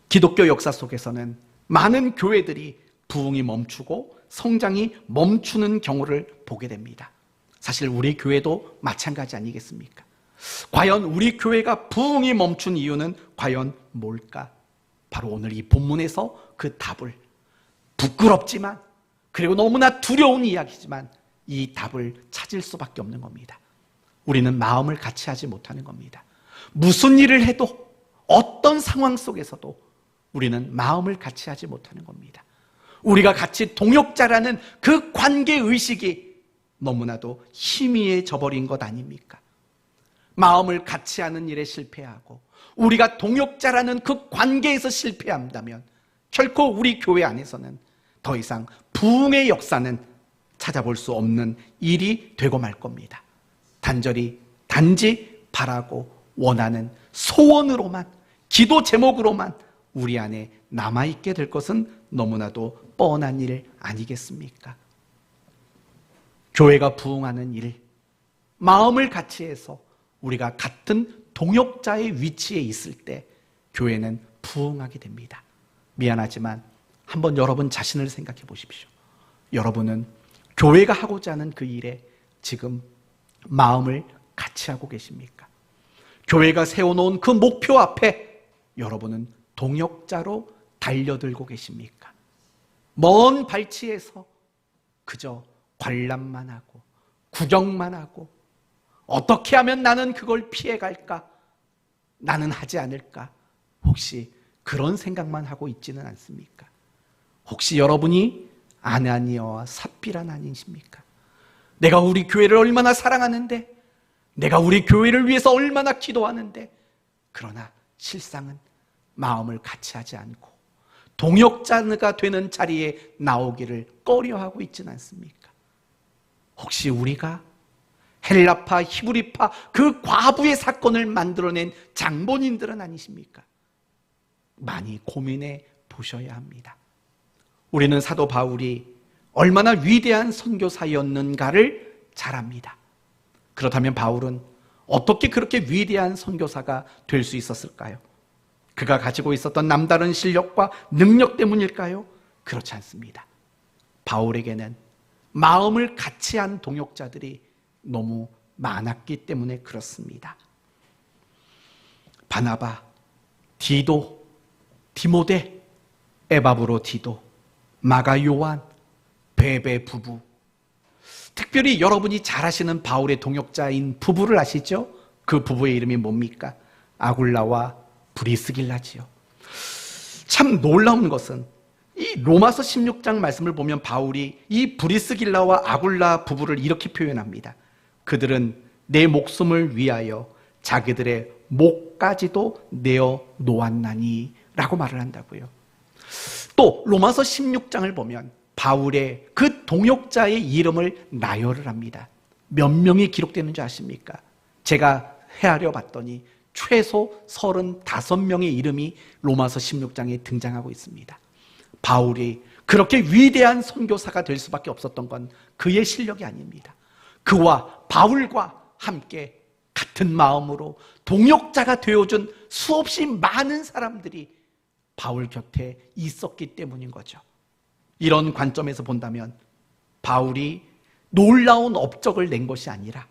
기독교 역사 속에서는 많은 교회들이 부흥이 멈추고 성장이 멈추는 경우를 보게 됩니다. 사실 우리 교회도 마찬가지 아니겠습니까? 과연 우리 교회가 부흥이 멈춘 이유는 과연 뭘까? 바로 오늘 이 본문에서 그 답을, 부끄럽지만 그리고 너무나 두려운 이야기지만 이 답을 찾을 수밖에 없는 겁니다. 우리는 마음을 같이 하지 못하는 겁니다. 무슨 일을 해도 어떤 상황 속에서도 우리는 마음을 같이 하지 못하는 겁니다. 우리가 같이 동역자라는 그 관계의식이 너무나도 희미해져 버린 것 아닙니까? 마음을 같이 하는 일에 실패하고 우리가 동역자라는 그 관계에서 실패한다면 결코 우리 교회 안에서는 더 이상 부흥의 역사는 찾아볼 수 없는 일이 되고 말 겁니다. 단지 바라고 원하는 소원으로만, 기도 제목으로만 우리 안에 남아있게 될 것은 너무나도 뻔한 일 아니겠습니까? 교회가 부흥하는 일, 마음을 같이 해서 우리가 같은 동역자의 위치에 있을 때 교회는 부흥하게 됩니다. 미안하지만 한번 여러분 자신을 생각해 보십시오. 여러분은 교회가 하고자 하는 그 일에 지금 마음을 같이 하고 계십니까? 교회가 세워놓은 그 목표 앞에 여러분은 동역자로 달려들고 계십니까? 먼 발치에서 그저 관람만 하고 구경만 하고 어떻게 하면 나는 그걸 피해갈까? 나는 하지 않을까? 혹시 그런 생각만 하고 있지는 않습니까? 혹시 여러분이 아나니아와 삽비란 아니십니까? 내가 우리 교회를 얼마나 사랑하는데, 내가 우리 교회를 위해서 얼마나 기도하는데, 그러나 실상은 마음을 같이 하지 않고 동역자가 되는 자리에 나오기를 꺼려하고 있지는 않습니까? 혹시 우리가 헬라파, 히브리파 그 과부의 사건을 만들어낸 장본인들은 아니십니까? 많이 고민해 보셔야 합니다. 우리는 사도 바울이 얼마나 위대한 선교사였는가를 잘 압니다. 그렇다면 바울은 어떻게 그렇게 위대한 선교사가 될 수 있었을까요? 그가 가지고 있었던 남다른 실력과 능력 때문일까요? 그렇지 않습니다. 바울에게는 마음을 같이 한 동역자들이 너무 많았기 때문에 그렇습니다. 바나바, 디도, 디모데, 에바브로 디도, 마가 요한, 베베 부부, 특별히 여러분이 잘 아시는 바울의 동역자인 부부를 아시죠? 그 부부의 이름이 뭡니까? 아굴라와 브리스길라지요. 참 놀라운 것은 이 로마서 16장 말씀을 보면 바울이 이 브리스길라와 아굴라 부부를 이렇게 표현합니다. 그들은 내 목숨을 위하여 자기들의 목까지도 내어 놓았나니 라고 말을 한다고요. 또 로마서 16장을 보면 바울의 그 동역자의 이름을 나열을 합니다. 몇 명이 기록되는 줄 아십니까? 제가 헤아려 봤더니 최소 35명의 이름이 로마서 16장에 등장하고 있습니다. 바울이 그렇게 위대한 선교사가 될 수밖에 없었던 건 그의 실력이 아닙니다. 그와 바울과 함께 같은 마음으로 동역자가 되어준 수없이 많은 사람들이 바울 곁에 있었기 때문인 거죠. 이런 관점에서 본다면 바울이 놀라운 업적을 낸 것이 아니라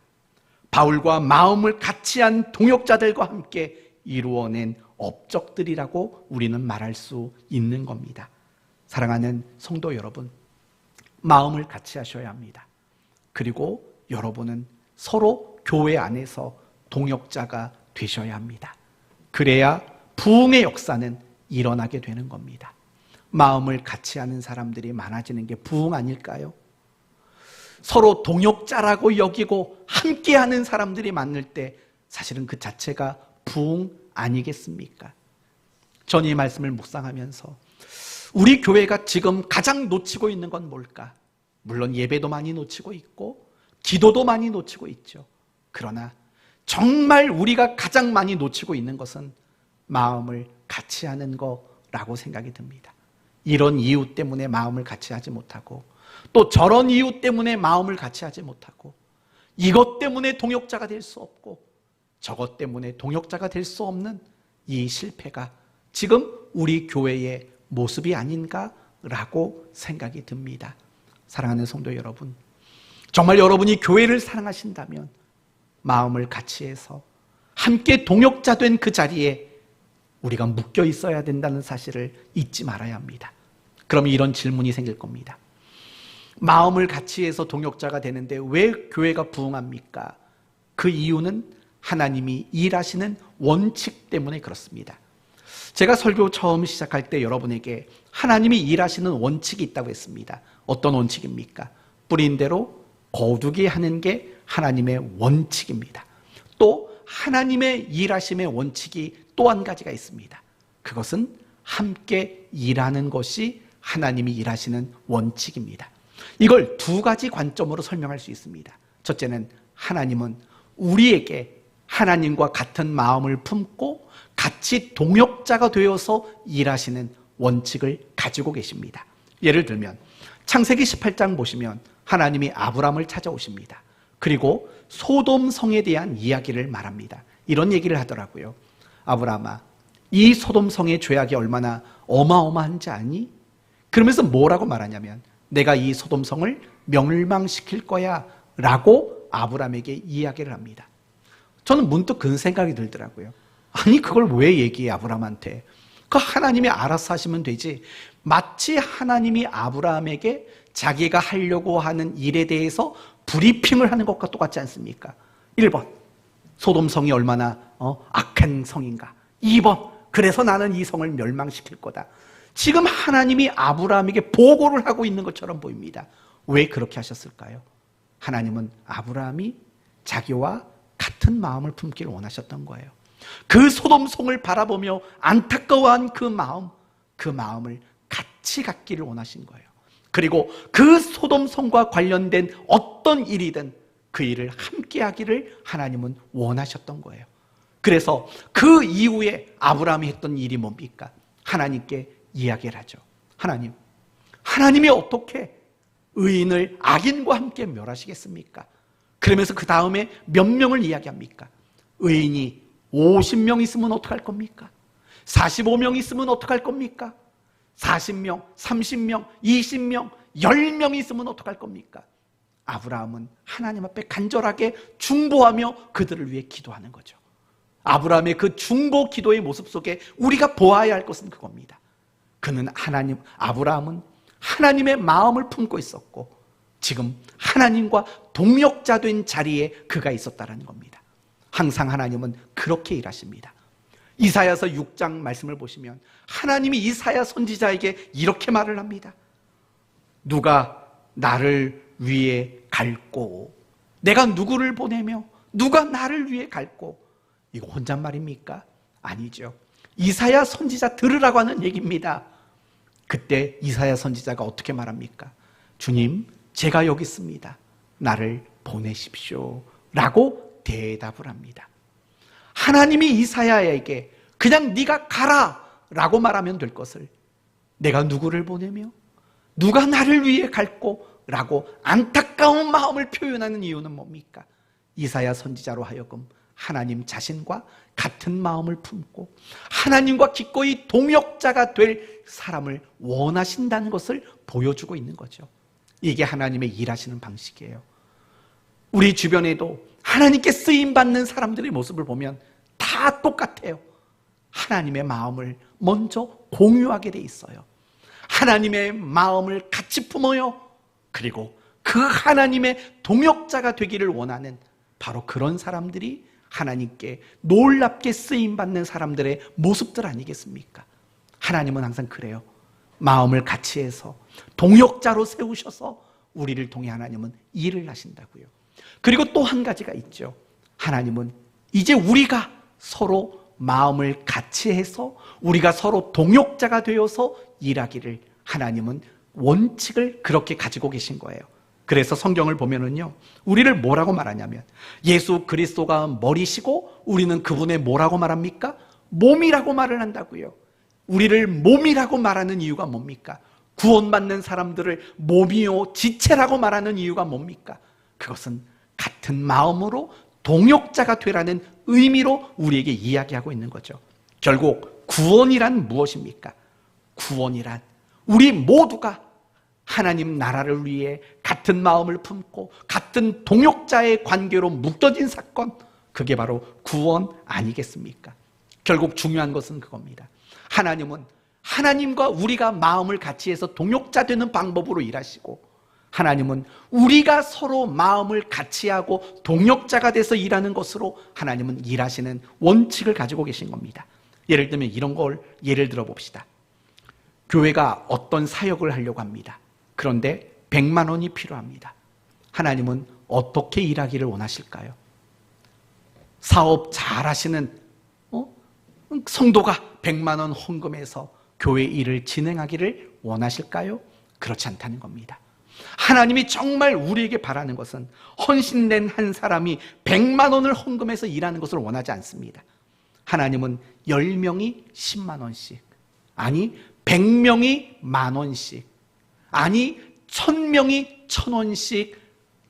바울과 마음을 같이 한 동역자들과 함께 이루어낸 업적들이라고 우리는 말할 수 있는 겁니다. 사랑하는 성도 여러분, 마음을 같이 하셔야 합니다. 그리고 여러분은 서로 교회 안에서 동역자가 되셔야 합니다. 그래야 부흥의 역사는 일어나게 되는 겁니다. 마음을 같이 하는 사람들이 많아지는 게 부흥 아닐까요? 서로 동역자라고 여기고 함께하는 사람들이 많을 때 사실은 그 자체가 부흥 아니겠습니까? 전 이 말씀을 묵상하면서 우리 교회가 지금 가장 놓치고 있는 건 뭘까? 물론 예배도 많이 놓치고 있고 기도도 많이 놓치고 있죠. 그러나 정말 우리가 가장 많이 놓치고 있는 것은 마음을 같이 하는 거라고 생각이 듭니다. 이런 이유 때문에 마음을 같이 하지 못하고 또 저런 이유 때문에 마음을 같이 하지 못하고 이것 때문에 동역자가 될 수 없고 저것 때문에 동역자가 될 수 없는 이 실패가 지금 우리 교회의 모습이 아닌가라고 생각이 듭니다. 사랑하는 성도 여러분, 정말 여러분이 교회를 사랑하신다면 마음을 같이 해서 함께 동역자 된 그 자리에 우리가 묶여 있어야 된다는 사실을 잊지 말아야 합니다. 그럼 이런 질문이 생길 겁니다. 마음을 같이 해서 동역자가 되는데 왜 교회가 부흥합니까? 그 이유는 하나님이 일하시는 원칙 때문에 그렇습니다. 제가 설교 처음 시작할 때 여러분에게 하나님이 일하시는 원칙이 있다고 했습니다. 어떤 원칙입니까? 뿌린 대로 거두게 하는 게 하나님의 원칙입니다. 또 하나님의 일하심의 원칙이 또 한 가지가 있습니다. 그것은 함께 일하는 것이 하나님이 일하시는 원칙입니다. 이걸 두 가지 관점으로 설명할 수 있습니다. 첫째는 하나님은 우리에게 하나님과 같은 마음을 품고 같이 동역자가 되어서 일하시는 원칙을 가지고 계십니다. 예를 들면 창세기 18장 보시면 하나님이 아브람을 찾아오십니다. 그리고 소돔 성에 대한 이야기를 말합니다. 이런 얘기를 하더라고요. 아브람아, 이 소돔 성의 죄악이 얼마나 어마어마한지 아니? 그러면서 뭐라고 말하냐면 내가 이 소돔 성을 멸망시킬 거야 라고 아브람에게 이야기를 합니다. 저는 문득 그런 생각이 들더라고요. 아니 그걸 왜 얘기해 아브람한테? 그 하나님이 알아서 하시면 되지. 마치 하나님이 아브람에게 자기가 하려고 하는 일에 대해서 브리핑을 하는 것과 똑같지 않습니까? 1번, 소돔 성이 얼마나 악한 성인가. 2번, 그래서 나는 이 성을 멸망시킬 거다. 지금 하나님이 아브라함에게 보고를 하고 있는 것처럼 보입니다. 왜 그렇게 하셨을까요? 하나님은 아브라함이 자기와 같은 마음을 품기를 원하셨던 거예요. 그 소돔 성을 바라보며 안타까워한 그 마음을 같이 갖기를 원하신 거예요. 그리고 그 소돔 성과 관련된 어떤 일이든 그 일을 함께 하기를 하나님은 원하셨던 거예요. 그래서 그 이후에 아브라함이 했던 일이 뭡니까? 하나님께 이야기를 하죠. 하나님이 어떻게 의인을 악인과 함께 멸하시겠습니까? 그러면서 그 다음에 몇 명을 이야기합니까? 의인이 50명 있으면 어떡할 겁니까? 45명 있으면 어떡할 겁니까? 40명, 30명, 20명, 10명 있으면 어떡할 겁니까? 아브라함은 하나님 앞에 간절하게 중보하며 그들을 위해 기도하는 거죠. 아브라함의 그 중보 기도의 모습 속에 우리가 보아야 할 것은 그겁니다. 아브라함은 하나님의 마음을 품고 있었고 지금 하나님과 동역자 된 자리에 그가 있었다는 겁니다. 항상 하나님은 그렇게 일하십니다. 이사야서 6장 말씀을 보시면 하나님이 이사야 선지자에게 이렇게 말을 합니다. 누가 나를 위해 갈고, 내가 누구를 보내며 누가 나를 위해 갈고. 이거 혼잣말입니까? 아니죠. 이사야 선지자 들으라고 하는 얘기입니다. 그때 이사야 선지자가 어떻게 말합니까? 주님, 제가 여기 있습니다. 나를 보내십시오 라고 대답을 합니다. 하나님이 이사야에게 그냥 네가 가라 라고 말하면 될 것을 내가 누구를 보내며 누가 나를 위해 갈고 라고 안타까운 마음을 표현하는 이유는 뭡니까? 이사야 선지자로 하여금 하나님 자신과 같은 마음을 품고 하나님과 기꺼이 동역자가 될 사람을 원하신다는 것을 보여주고 있는 거죠. 이게 하나님의 일하시는 방식이에요. 우리 주변에도 하나님께 쓰임받는 사람들의 모습을 보면 다 똑같아요. 하나님의 마음을 먼저 공유하게 돼 있어요. 하나님의 마음을 같이 품어요. 그리고 그 하나님의 동역자가 되기를 원하는 바로 그런 사람들이 하나님께 놀랍게 쓰임받는 사람들의 모습들 아니겠습니까? 하나님은 항상 그래요. 마음을 같이 해서 동역자로 세우셔서 우리를 통해 하나님은 일을 하신다고요. 그리고 또 한 가지가 있죠. 하나님은 이제 우리가 서로 마음을 같이 해서 우리가 서로 동역자가 되어서 일하기를 하나님은 원칙을 그렇게 가지고 계신 거예요. 그래서 성경을 보면은요, 우리를 뭐라고 말하냐면 예수 그리스도가 머리시고 우리는 그분의 뭐라고 말합니까? 몸이라고 말을 한다고요. 우리를 몸이라고 말하는 이유가 뭡니까? 구원받는 사람들을 몸이요 지체라고 말하는 이유가 뭡니까? 그것은 같은 같은 마음으로 동역자가 되라는 의미로 우리에게 이야기하고 있는 거죠. 결국 구원이란 무엇입니까? 구원이란 우리 모두가 하나님 나라를 위해 같은 마음을 품고 같은 동역자의 관계로 묶여진 사건, 그게 바로 구원 아니겠습니까? 결국 중요한 것은 그겁니다. 하나님은 하나님과 우리가 마음을 같이 해서 동역자 되는 방법으로 일하시고, 하나님은 우리가 서로 마음을 같이 하고 동역자가 돼서 일하는 것으로 하나님은 일하시는 원칙을 가지고 계신 겁니다. 예를 들면 이런 걸 예를 들어 봅시다. 교회가 어떤 사역을 하려고 합니다. 그런데 100만 원이 필요합니다. 하나님은 어떻게 일하기를 원하실까요? 사업 잘 하시는 성도가 100만 원 헌금해서 교회 일을 진행하기를 원하실까요? 그렇지 않다는 겁니다. 하나님이 정말 우리에게 바라는 것은 헌신된 한 사람이 100만 원을 헌금해서 일하는 것을 원하지 않습니다. 하나님은 10명이 10만 원씩, 아니 100명이 10,000원씩, 아니 1000명이 1000원씩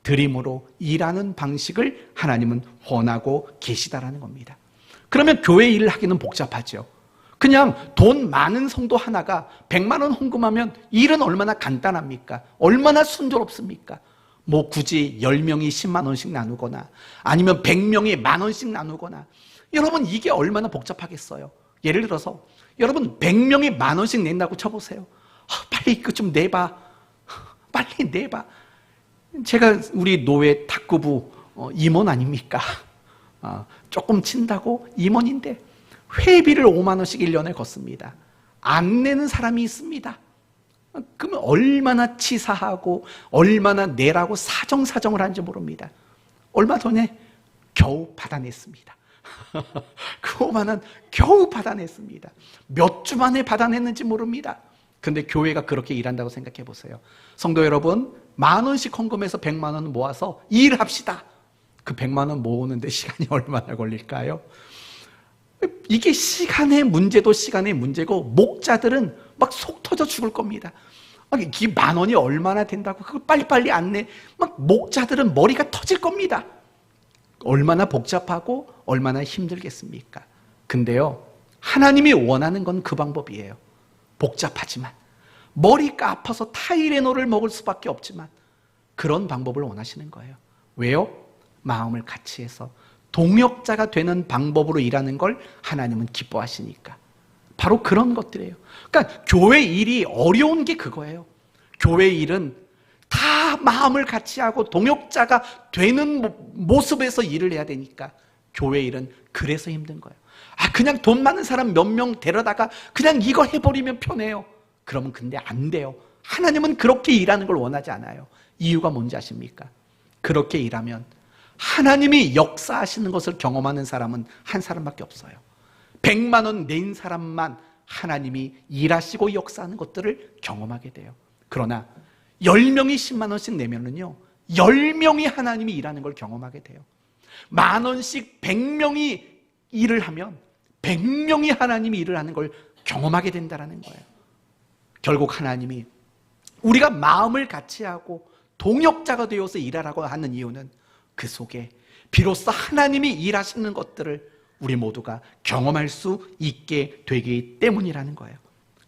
드림으로 일하는 방식을 하나님은 원하고 계시다라는 겁니다. 그러면 교회 일을 하기는 복잡하죠. 그냥 돈 많은 성도 하나가 100만 원 헌금하면 일은 얼마나 간단합니까? 얼마나 순조롭습니까? 뭐 굳이 10명이 10만 원씩 나누거나 아니면 100명이 10,000원씩 나누거나, 여러분 이게 얼마나 복잡하겠어요? 예를 들어서 여러분 100명이 10,000원씩 낸다고 쳐보세요. 빨리 이거 좀 내봐. 빨리 내봐. 제가 우리 노회 탁구부 임원 아닙니까? 조금 친다고 임원인데 회비를 5만 원씩 1년에 걷습니다. 안 내는 사람이 있습니다. 그러면 얼마나 치사하고 얼마나 내라고 사정사정을 하는지 모릅니다. 얼마 전에 겨우 받아냈습니다. 그 5만 원 겨우 받아냈습니다. 몇 주 만에 받아냈는지 모릅니다. 근데 교회가 그렇게 일한다고 생각해 보세요. 성도 여러분, 10,000원씩 헌금해서 100만 원 모아서 일합시다. 그 100만 원 모으는데 시간이 얼마나 걸릴까요? 이게 시간의 문제도 시간의 문제고, 목자들은 막 속 터져 죽을 겁니다. 이 10,000원이 얼마나 된다고 그걸 빨리빨리 안 내. 막 목자들은 머리가 터질 겁니다. 얼마나 복잡하고 얼마나 힘들겠습니까? 근데요, 하나님이 원하는 건 그 방법이에요. 복잡하지만, 머리가 아파서 타이레놀을 먹을 수밖에 없지만 그런 방법을 원하시는 거예요. 왜요? 마음을 같이 해서 동역자가 되는 방법으로 일하는 걸 하나님은 기뻐하시니까. 바로 그런 것들이에요. 그러니까 교회 일이 어려운 게 그거예요. 교회 일은 다 마음을 같이 하고 동역자가 되는 모습에서 일을 해야 되니까 교회 일은 그래서 힘든 거예요. 그냥 돈 많은 사람 몇 명 데려다가 그냥 이거 해버리면 편해요. 그러면 근데 안 돼요. 하나님은 그렇게 일하는 걸 원하지 않아요. 이유가 뭔지 아십니까? 그렇게 일하면 하나님이 역사하시는 것을 경험하는 사람은 한 사람밖에 없어요. 100만 원 낸 사람만 하나님이 일하시고 역사하는 것들을 경험하게 돼요. 그러나 10명이 10만 원씩 내면은요, 10명이 하나님이 일하는 걸 경험하게 돼요. 10,000원씩 100명이 일을 하면 100명이 하나님이 일을 하는 걸 경험하게 된다는 거예요. 결국 하나님이 우리가 마음을 같이 하고 동역자가 되어서 일하라고 하는 이유는 그 속에 비로소 하나님이 일하시는 것들을 우리 모두가 경험할 수 있게 되기 때문이라는 거예요.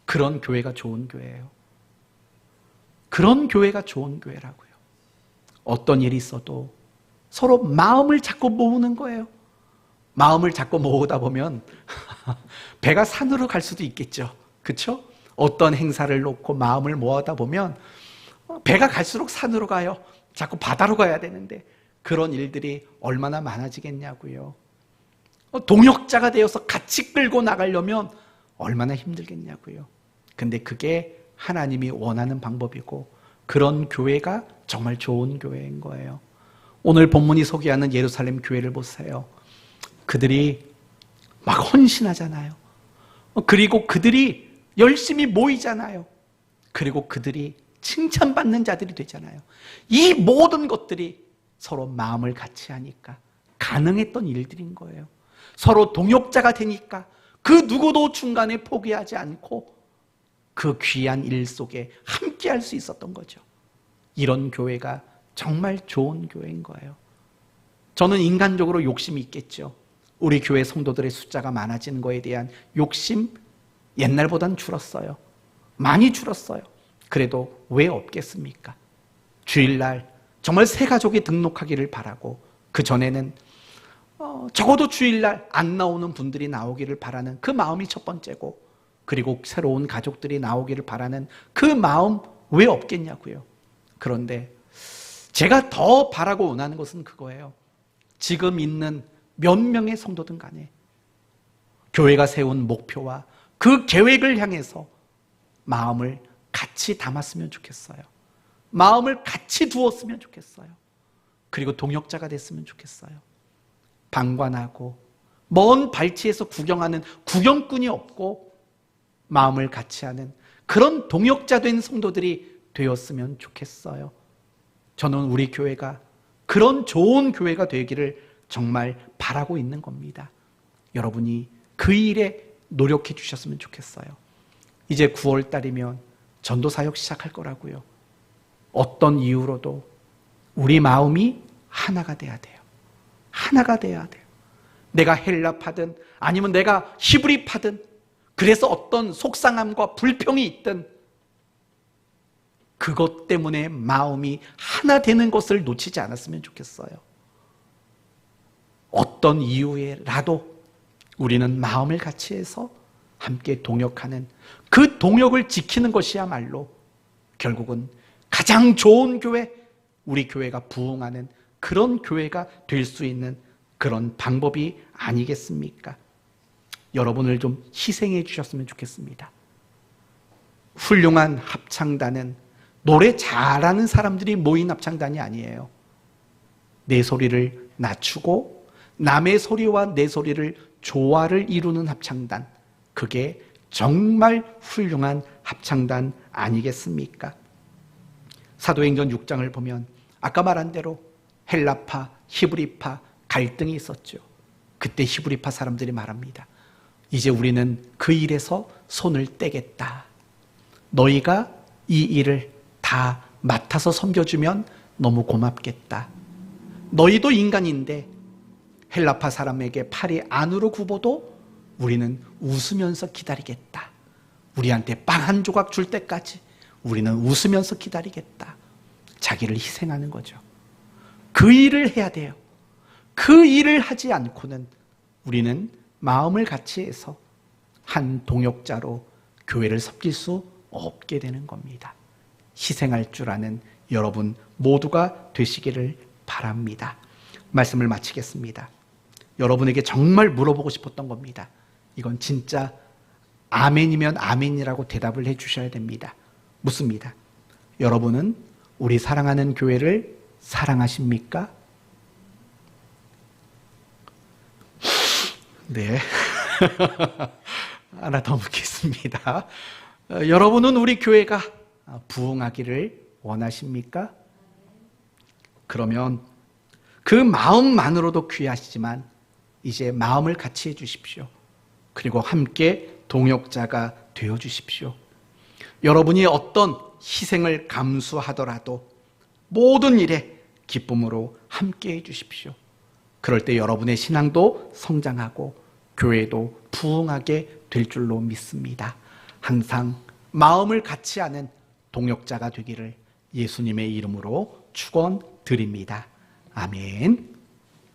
그런 교회가 좋은 교회예요. 그런 교회가 좋은 교회라고요. 어떤 일이 있어도 서로 마음을 자꾸 모으는 거예요. 마음을 자꾸 모으다 보면 배가 산으로 갈 수도 있겠죠. 그렇죠? 어떤 행사를 놓고 마음을 모아다 보면 배가 갈수록 산으로 가요. 자꾸 바다로 가야 되는데 그런 일들이 얼마나 많아지겠냐고요. 동역자가 되어서 같이 끌고 나가려면 얼마나 힘들겠냐고요. 근데 그게 하나님이 원하는 방법이고 그런 교회가 정말 좋은 교회인 거예요. 오늘 본문이 소개하는 예루살렘 교회를 보세요. 그들이 막 헌신하잖아요. 그리고 그들이 열심히 모이잖아요. 그리고 그들이 칭찬받는 자들이 되잖아요. 이 모든 것들이 서로 마음을 같이 하니까 가능했던 일들인 거예요. 서로 동역자가 되니까 그 누구도 중간에 포기하지 않고 그 귀한 일 속에 함께 할 수 있었던 거죠. 이런 교회가 정말 좋은 교회인 거예요. 저는 인간적으로 욕심이 있겠죠. 우리 교회 성도들의 숫자가 많아지는 거에 대한 욕심, 옛날보단 줄었어요. 많이 줄었어요. 그래도 왜 없겠습니까? 주일날 정말 새 가족이 등록하기를 바라고, 그 전에는 적어도 주일날 안 나오는 분들이 나오기를 바라는 그 마음이 첫 번째고, 그리고 새로운 가족들이 나오기를 바라는 그 마음 왜 없겠냐고요. 그런데 제가 더 바라고 원하는 것은 그거예요. 지금 있는 몇 명의 성도든 간에 교회가 세운 목표와 그 계획을 향해서 마음을 같이 담았으면 좋겠어요. 마음을 같이 두었으면 좋겠어요. 그리고 동역자가 됐으면 좋겠어요. 방관하고 먼 발치에서 구경하는 구경꾼이 없고 마음을 같이 하는 그런 동역자 된 성도들이 되었으면 좋겠어요. 저는 우리 교회가 그런 좋은 교회가 되기를 정말 바라고 있는 겁니다. 여러분이 그 일에 노력해 주셨으면 좋겠어요. 이제 9월 달이면 전도 사역 시작할 거라고요. 어떤 이유로도 우리 마음이 하나가 돼야 돼요. 하나가 돼야 돼요. 내가 헬라파든 아니면 내가 히브리파든, 그래서 어떤 속상함과 불평이 있든 그것 때문에 마음이 하나 되는 것을 놓치지 않았으면 좋겠어요. 어떤 이유에라도 우리는 마음을 같이 해서 함께 동역하는 그 동역을 지키는 것이야말로 결국은 가장 좋은 교회, 우리 교회가 부흥하는 그런 교회가 될 수 있는 그런 방법이 아니겠습니까? 여러분을 좀 희생해 주셨으면 좋겠습니다. 훌륭한 합창단은 노래 잘하는 사람들이 모인 합창단이 아니에요. 내 소리를 낮추고 남의 소리와 내 소리를 조화를 이루는 합창단, 그게 정말 훌륭한 합창단 아니겠습니까? 사도행전 6장을 보면 아까 말한 대로 헬라파, 히브리파 갈등이 있었죠. 그때 히브리파 사람들이 말합니다. 이제 우리는 그 일에서 손을 떼겠다. 너희가 이 일을 다 맡아서 섬겨주면 너무 고맙겠다. 너희도 인간인데 헬라파 사람에게 팔이 안으로 굽어도 우리는 웃으면서 기다리겠다. 우리한테 빵 한 조각 줄 때까지 우리는 웃으면서 기다리겠다. 자기를 희생하는 거죠. 그 일을 해야 돼요. 그 일을 하지 않고는 우리는 마음을 같이 해서 한 동역자로 교회를 섬길 수 없게 되는 겁니다. 희생할 줄 아는 여러분 모두가 되시기를 바랍니다. 말씀을 마치겠습니다. 여러분에게 정말 물어보고 싶었던 겁니다. 이건 진짜 아멘이면 아멘이라고 대답을 해 주셔야 됩니다. 묻습니다. 여러분은 우리 사랑하는 교회를 사랑하십니까? 네. 하나 더 묻겠습니다. 여러분은 우리 교회가 부흥하기를 원하십니까? 그러면 그 마음만으로도 귀하시지만 이제 마음을 같이 해주십시오. 그리고 함께 동역자가 되어주십시오. 여러분이 어떤 희생을 감수하더라도 모든 일에 기쁨으로 함께 해주십시오. 그럴 때 여러분의 신앙도 성장하고 교회도 부흥하게 될 줄로 믿습니다. 항상 마음을 같이 하는 동역자가 되기를 예수님의 이름으로 축원드립니다. 아멘.